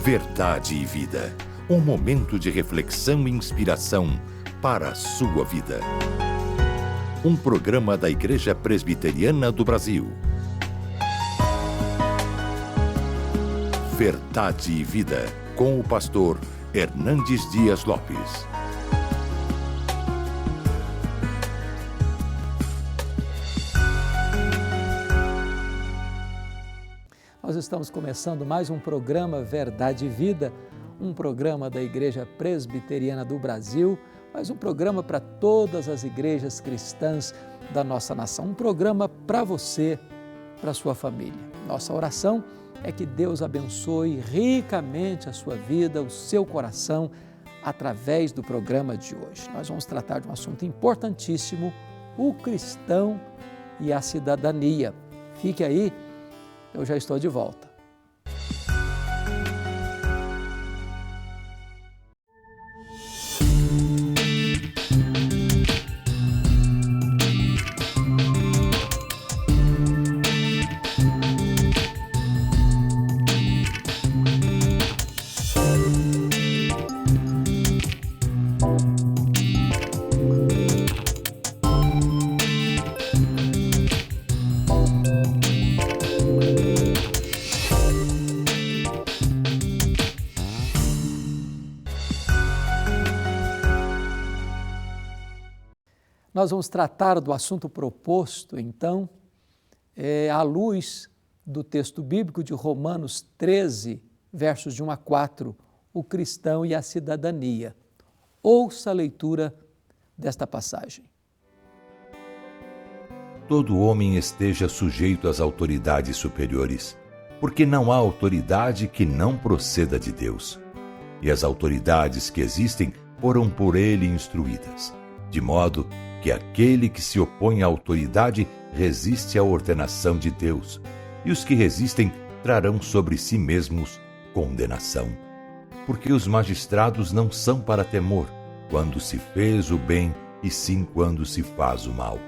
Verdade e Vida. Um momento de reflexão e inspiração para a sua vida. Um programa da Igreja Presbiteriana do Brasil. Verdade e Vida, com o pastor Hernandes Dias Lopes. Nós estamos começando mais um programa Verdade e Vida, um programa da Igreja Presbiteriana do Brasil, mas um programa para todas as igrejas cristãs da nossa nação, um programa para você, para a sua família. Nossa oração é que Deus abençoe ricamente a sua vida, o seu coração, através do programa de hoje. Nós vamos tratar de um assunto importantíssimo, o cristão e a cidadania. Fique aí, eu já estou de volta. Nós vamos tratar do assunto proposto, então, à luz do texto bíblico de Romanos 13, versos de 1 a 4, o cristão e a cidadania. Ouça a leitura desta passagem. Todo homem esteja sujeito às autoridades superiores, porque não há autoridade que não proceda de Deus. E as autoridades que existem foram por ele instruídas, de modo que aquele que se opõe à autoridade resiste à ordenação de Deus, e os que resistem trarão sobre si mesmos condenação. Porque os magistrados não são para temor, quando se fez o bem, e sim quando se faz o mal.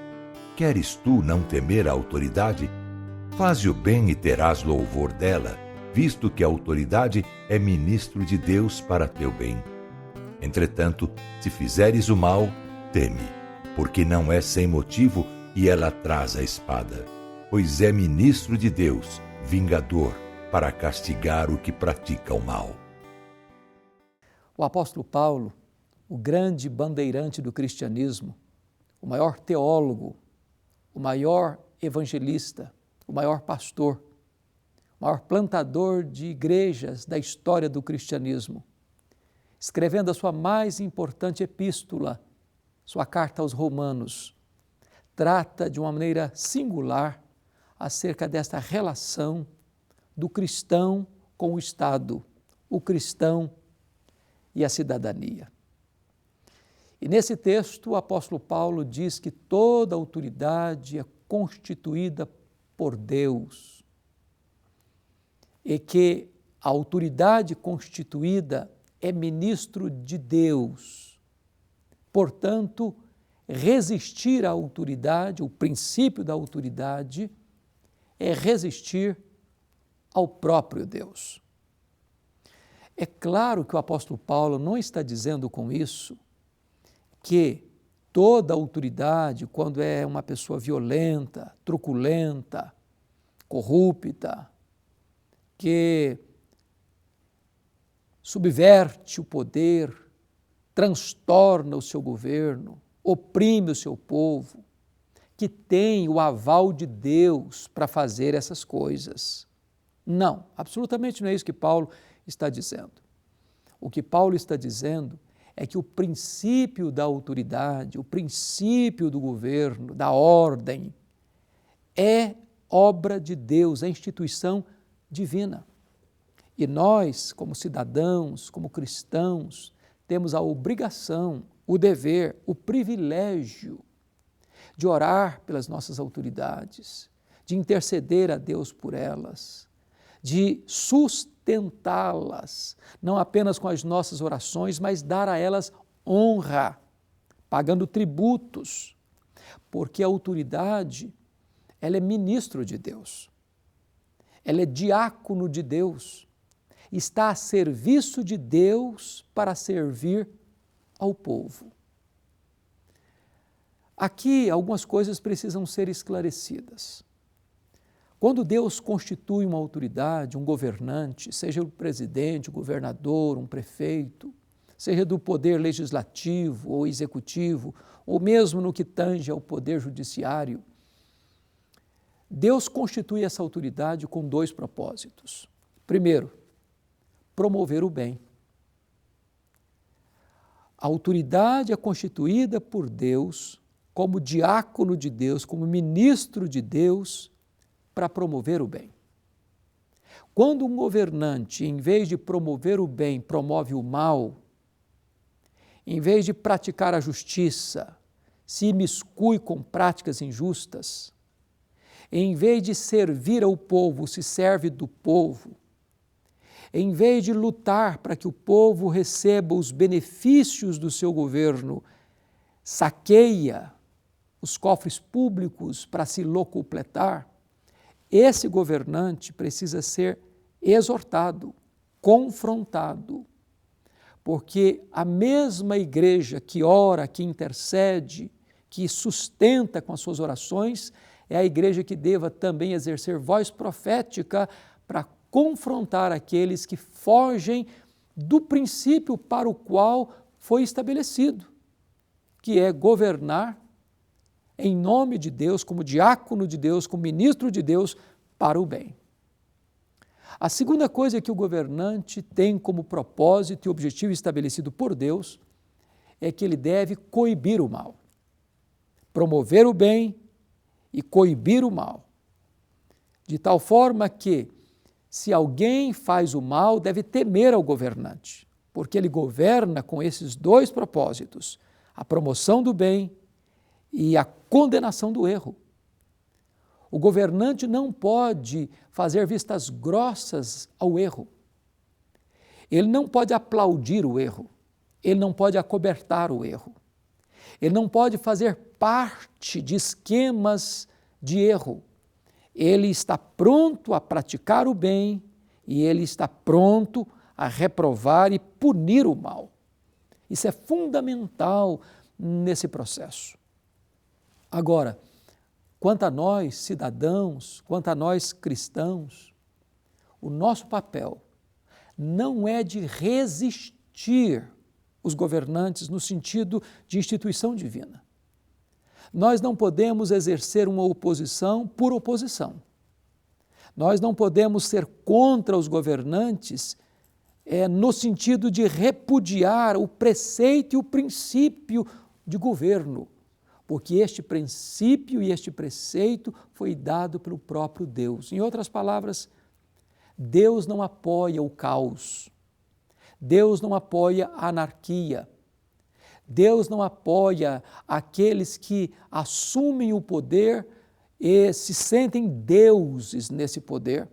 Queres tu não temer a autoridade? Faze o bem e terás louvor dela, visto que a autoridade é ministro de Deus para teu bem. Entretanto, se fizeres o mal, teme, porque não é sem motivo e ela traz a espada, pois é ministro de Deus, vingador, para castigar o que pratica o mal. O apóstolo Paulo, o grande bandeirante do cristianismo, o maior teólogo, o maior evangelista, o maior pastor, o maior plantador de igrejas da história do cristianismo, escrevendo a sua mais importante epístola, sua carta aos Romanos, trata de uma maneira singular acerca desta relação do cristão com o Estado, o cristão e a cidadania. E nesse texto o apóstolo Paulo diz que toda autoridade é constituída por Deus e que a autoridade constituída é ministro de Deus. Portanto, resistir à autoridade, o princípio da autoridade, é resistir ao próprio Deus. É claro que o apóstolo Paulo não está dizendo com isso que toda autoridade, quando é uma pessoa violenta, truculenta, corrupta, que subverte o poder, transtorna o seu governo, oprime o seu povo, que tem o aval de Deus para fazer essas coisas. Não, absolutamente não é isso que Paulo está dizendo. O que Paulo está dizendo é que o princípio da autoridade, o princípio do governo, da ordem, é obra de Deus, é instituição divina. E nós, como cidadãos, como cristãos, temos a obrigação, o dever, o privilégio de orar pelas nossas autoridades, de interceder a Deus por elas, de sustentá-las, não apenas com as nossas orações, mas dar a elas honra, pagando tributos, porque a autoridade, ela é ministro de Deus, ela é diácono de Deus, está a serviço de Deus para servir ao povo. Aqui algumas coisas precisam ser esclarecidas. Quando Deus constitui uma autoridade, um governante, seja o presidente, o governador, um prefeito, seja do poder legislativo ou executivo, ou mesmo no que tange ao poder judiciário, Deus constitui essa autoridade com dois propósitos. Primeiro, promover o bem. A autoridade é constituída por Deus como diácono de Deus, como ministro de Deus, para promover o bem. Quando um governante, em vez de promover o bem, promove o mal, em vez de praticar a justiça, se imiscui com práticas injustas, em vez de servir ao povo, se serve do povo, em vez de lutar para que o povo receba os benefícios do seu governo, saqueia os cofres públicos para se locupletar, esse governante precisa ser exortado, confrontado, porque a mesma igreja que ora, que intercede, que sustenta com as suas orações, é a igreja que deva também exercer voz profética para confrontar aqueles que fogem do princípio para o qual foi estabelecido, que é governar em nome de Deus, como diácono de Deus, como ministro de Deus, para o bem. A segunda coisa que o governante tem como propósito e objetivo estabelecido por Deus é que ele deve coibir o mal, promover o bem e coibir o mal, de tal forma que, se alguém faz o mal, deve temer ao governante, porque ele governa com esses dois propósitos, a promoção do bem e a condenação do erro. O governante não pode fazer vistas grossas ao erro. Ele não pode aplaudir o erro. Ele não pode acobertar o erro. Ele não pode fazer parte de esquemas de erro. Ele está pronto a praticar o bem e ele está pronto a reprovar e punir o mal. Isso é fundamental nesse processo. Agora, quanto a nós, cidadãos, quanto a nós, cristãos, o nosso papel não é de resistir os governantes no sentido de instituição divina. Nós não podemos exercer uma oposição por oposição. Nós não podemos ser contra os governantes no sentido de repudiar o preceito e o princípio de governo, porque este princípio e este preceito foi dado pelo próprio Deus. Em outras palavras, Deus não apoia o caos, Deus não apoia a anarquia, Deus não apoia aqueles que assumem o poder e se sentem deuses nesse poder,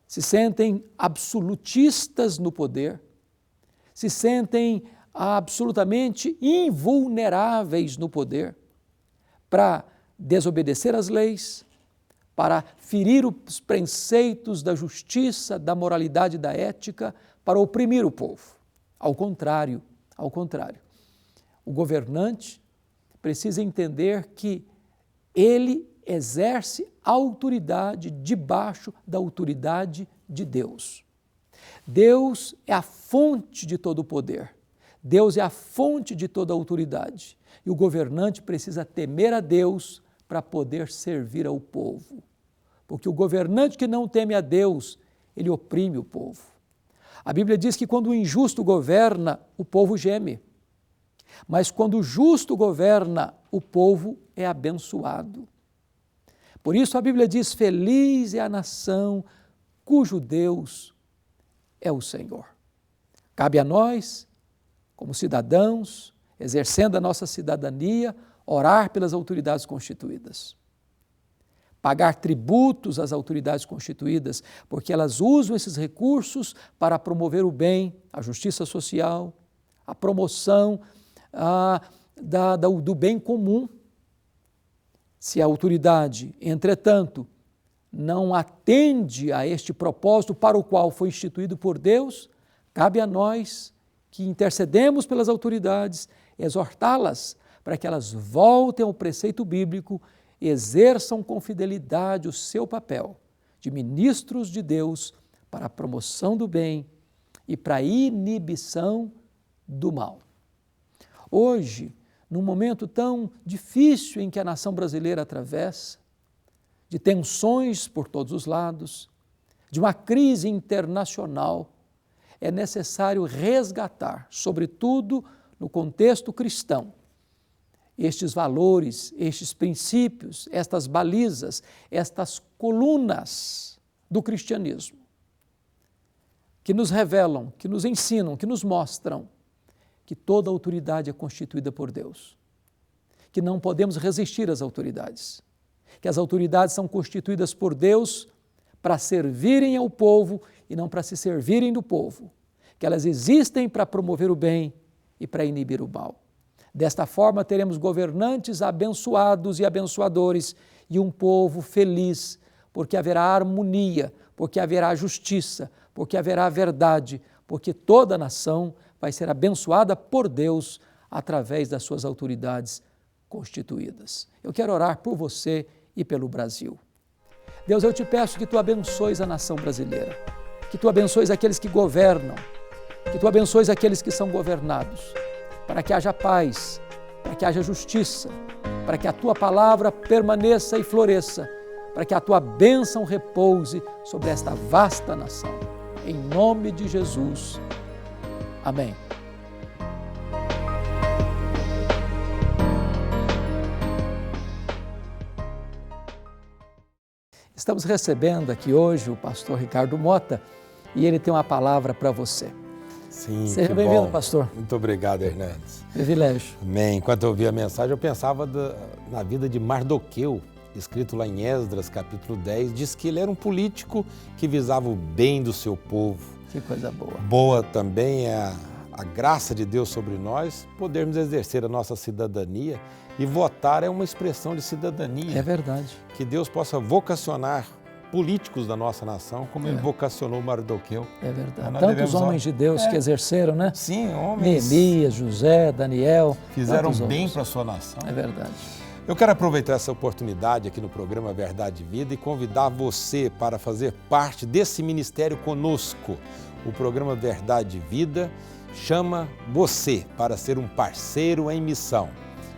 se sentem absolutistas no poder, se sentem absolutamente invulneráveis no poder para desobedecer às leis, para ferir os preceitos da justiça, da moralidade e da ética, para oprimir o povo. Ao contrário, o governante precisa entender que ele exerce autoridade debaixo da autoridade de Deus. Deus é a fonte de todo o poder. Deus é a fonte de toda a autoridade e o governante precisa temer a Deus para poder servir ao povo. Porque o governante que não teme a Deus, ele oprime o povo. A Bíblia diz que quando o injusto governa, o povo geme. Mas quando o justo governa, o povo é abençoado. Por isso a Bíblia diz: feliz é a nação cujo Deus é o Senhor. Cabe a nós, como cidadãos, exercendo a nossa cidadania, orar pelas autoridades constituídas. Pagar tributos às autoridades constituídas, porque elas usam esses recursos para promover o bem, a justiça social, a promoção do bem comum. Se a autoridade, entretanto, não atende a este propósito para o qual foi instituído por Deus, cabe a nós que intercedemos pelas autoridades, exortá-las para que elas voltem ao preceito bíblico e exerçam com fidelidade o seu papel de ministros de Deus para a promoção do bem e para a inibição do mal. Hoje, num momento tão difícil em que a nação brasileira atravessa, de tensões por todos os lados, de uma crise internacional, é necessário resgatar, sobretudo no contexto cristão, estes valores, estes princípios, estas balizas, estas colunas do cristianismo, que nos revelam, que nos ensinam, que nos mostram que toda autoridade é constituída por Deus, que não podemos resistir às autoridades, que as autoridades são constituídas por Deus para servirem ao povo e não para se servirem do povo, que elas existem para promover o bem e para inibir o mal. Desta forma, teremos governantes abençoados e abençoadores e um povo feliz, porque haverá harmonia, porque haverá justiça, porque haverá verdade, porque toda a nação vai ser abençoada por Deus através das suas autoridades constituídas. Eu quero orar por você e pelo Brasil. Deus, eu te peço que tu abençoes a nação brasileira, que tu abençoes aqueles que governam, que tu abençoes aqueles que são governados, para que haja paz, para que haja justiça, para que a tua palavra permaneça e floresça, para que a tua bênção repouse sobre esta vasta nação. Em nome de Jesus. Amém. Estamos recebendo aqui hoje o pastor Ricardo Mota e ele tem uma palavra para você. Sim, seja bem-vindo, pastor. Muito obrigado, Hernandes. Privilégio. Amém. Enquanto eu ouvi a mensagem, eu pensava na vida de Mardoqueu, escrito lá em Esdras, capítulo 10, diz que ele era um político que visava o bem do seu povo. Que coisa boa. Boa também é a graça de Deus sobre nós, podermos exercer a nossa cidadania, e votar é uma expressão de cidadania. É verdade. Que Deus possa vocacionar políticos da nossa nação, como ele vocacionou Mardoqueu. É verdade. Tantos homens de Deus que exerceram, né? Sim, homens. Neemias, José, Daniel. Fizeram bem para a sua nação. É verdade. Eu quero aproveitar essa oportunidade aqui no programa Verdade e Vida e convidar você para fazer parte desse ministério conosco. O programa Verdade e Vida chama você para ser um parceiro em missão.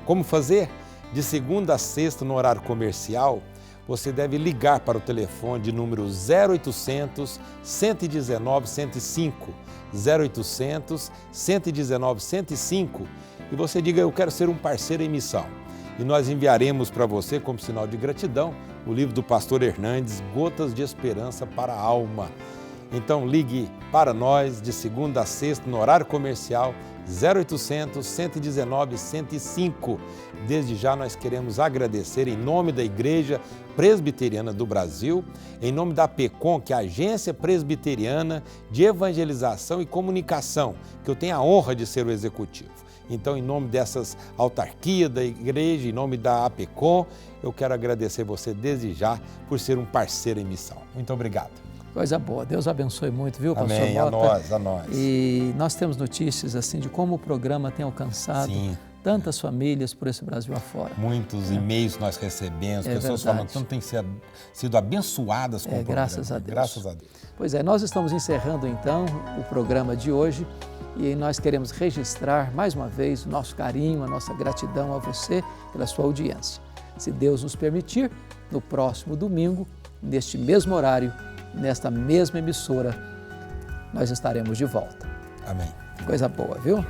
Como fazer? De segunda a sexta, no horário comercial, você deve ligar para o telefone de número 0800 119 105, 0800 119 105, e você diga: eu quero ser um parceiro em missão. E nós enviaremos para você, como sinal de gratidão, o livro do pastor Hernandes, Gotas de Esperança para a Alma. Então ligue para nós de segunda a sexta, no horário comercial, 0800 119 105. Desde já nós queremos agradecer em nome da Igreja Presbiteriana do Brasil, em nome da APECOM, que é a Agência Presbiteriana de Evangelização e Comunicação, que eu tenho a honra de ser o executivo. Então, em nome dessas autarquias da igreja, em nome da APECOM, eu quero agradecer você desde já por ser um parceiro em missão. Muito obrigado. Coisa boa. Deus abençoe muito, viu, pastor Amém. Mota? A nós. E nós temos notícias assim de como o programa tem alcançado tantas famílias por esse Brasil afora. Muitos e-mails nós recebemos, pessoas falando que têm sido abençoadas com o programa. Graças a Deus. Graças a Deus. Pois é, nós estamos encerrando então o programa de hoje e nós queremos registrar mais uma vez o nosso carinho, a nossa gratidão a você pela sua audiência. Se Deus nos permitir, no próximo domingo, neste mesmo horário, nesta mesma emissora, nós estaremos de volta. Amém. Coisa boa, viu?